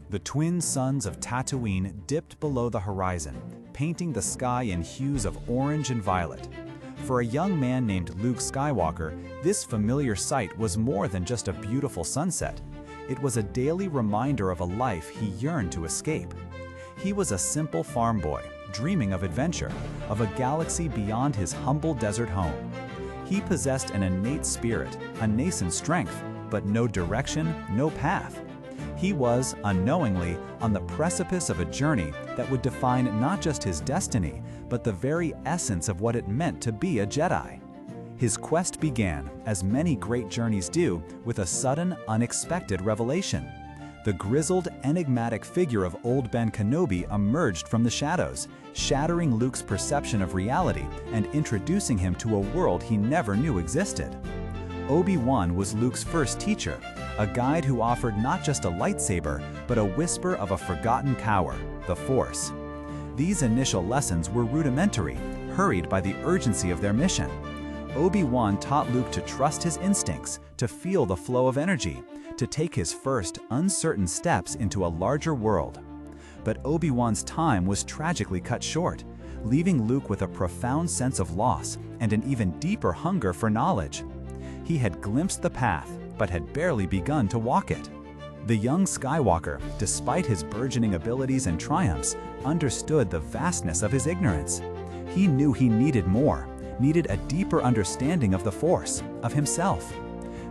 The twin suns of Tatooine dipped below the horizon, painting the sky in hues of orange and violet. For a young man named Luke Skywalker, this familiar sight was more than just a beautiful sunset. It was a daily reminder of a life he yearned to escape. He was a simple farm boy, dreaming of adventure, of a galaxy beyond his humble desert home. He possessed an innate spirit, a nascent strength, but no direction, no path. He was, unknowingly, on the precipice of a journey that would define not just his destiny, but the very essence of what it meant to be a Jedi. His quest began, as many great journeys do, with a sudden, unexpected revelation. The grizzled, enigmatic figure of Old Ben Kenobi emerged from the shadows, shattering Luke's perception of reality and introducing him to a world he never knew existed. Obi-Wan was Luke's first teacher, a guide who offered not just a lightsaber, but a whisper of a forgotten power, the Force. These initial lessons were rudimentary, hurried by the urgency of their mission. Obi-Wan taught Luke to trust his instincts, to feel the flow of energy, to take his first, uncertain steps into a larger world. But Obi-Wan's time was tragically cut short, leaving Luke with a profound sense of loss and an even deeper hunger for knowledge. He had glimpsed the path, but had barely begun to walk it. The young Skywalker, despite his burgeoning abilities and triumphs, understood the vastness of his ignorance. He knew he needed more, needed a deeper understanding of the Force, of himself.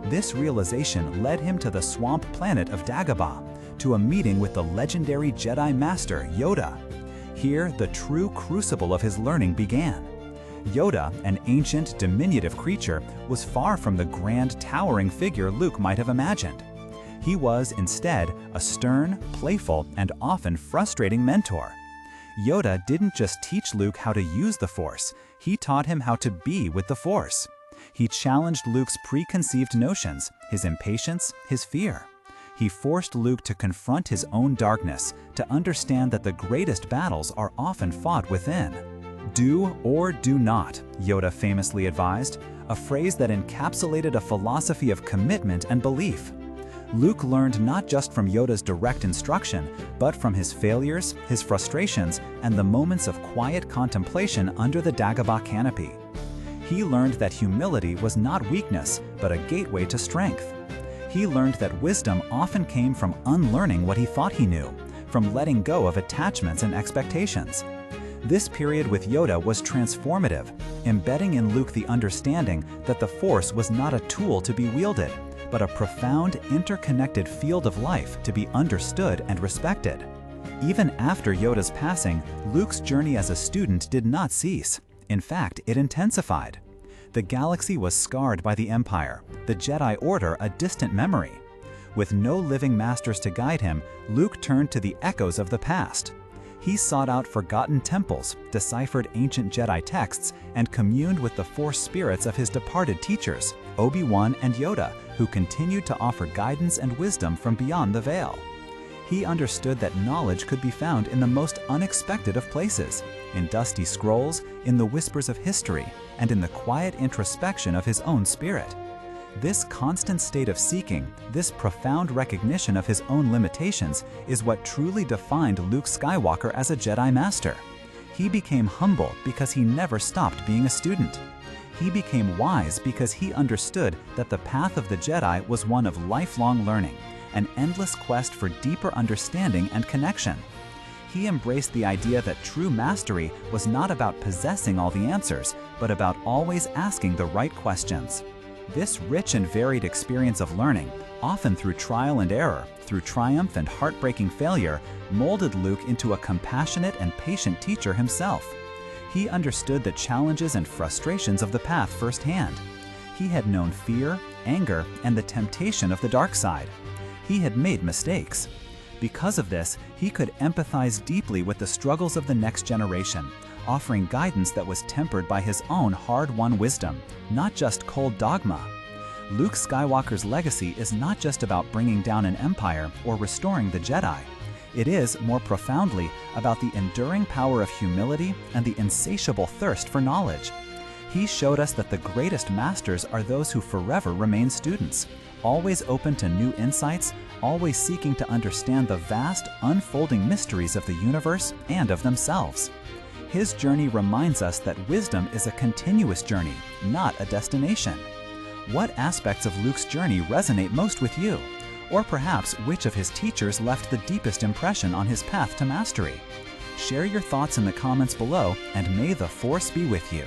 This realization led him to the swamp planet of Dagobah, to a meeting with the legendary Jedi Master Yoda. Here, the true crucible of his learning began. Yoda, an ancient, diminutive creature, was far from the grand, towering figure Luke might have imagined. He was, instead, a stern, playful, and often frustrating mentor. Yoda didn't just teach Luke how to use the Force, he taught him how to be with the Force. He challenged Luke's preconceived notions, his impatience, his fear. He forced Luke to confront his own darkness, to understand that the greatest battles are often fought within. Do or do not, Yoda famously advised, a phrase that encapsulated a philosophy of commitment and belief. Luke learned not just from Yoda's direct instruction, but from his failures, his frustrations, and the moments of quiet contemplation under the Dagobah canopy. He learned that humility was not weakness, but a gateway to strength. He learned that wisdom often came from unlearning what he thought he knew, from letting go of attachments and expectations. This period with Yoda was transformative, embedding in Luke the understanding that the Force was not a tool to be wielded, but a profound, interconnected field of life to be understood and respected. Even after Yoda's passing, Luke's journey as a student did not cease. In fact, it intensified. The galaxy was scarred by the Empire, the Jedi Order a distant memory. With no living masters to guide him, Luke turned to the echoes of the past. He sought out forgotten temples, deciphered ancient Jedi texts, and communed with the Force spirits of his departed teachers, Obi-Wan and Yoda, who continued to offer guidance and wisdom from beyond the veil. He understood that knowledge could be found in the most unexpected of places, in dusty scrolls, in the whispers of history, and in the quiet introspection of his own spirit. This constant state of seeking, this profound recognition of his own limitations, is what truly defined Luke Skywalker as a Jedi Master. He became humble because he never stopped being a student. He became wise because he understood that the path of the Jedi was one of lifelong learning, an endless quest for deeper understanding and connection. He embraced the idea that true mastery was not about possessing all the answers, but about always asking the right questions. This rich and varied experience of learning, often through trial and error, through triumph and heartbreaking failure, molded Luke into a compassionate and patient teacher himself. He understood the challenges and frustrations of the path firsthand. He had known fear, anger, and the temptation of the dark side. He had made mistakes. Because of this, he could empathize deeply with the struggles of the next generation, offering guidance that was tempered by his own hard-won wisdom, not just cold dogma. Luke Skywalker's legacy is not just about bringing down an empire or restoring the Jedi. It is, more profoundly, about the enduring power of humility and the insatiable thirst for knowledge. He showed us that the greatest masters are those who forever remain students, always open to new insights, always seeking to understand the vast, unfolding mysteries of the universe and of themselves. His journey reminds us that wisdom is a continuous journey, not a destination. What aspects of Luke's journey resonate most with you? Or perhaps which of his teachers left the deepest impression on his path to mastery? Share your thoughts in the comments below, and may the Force be with you.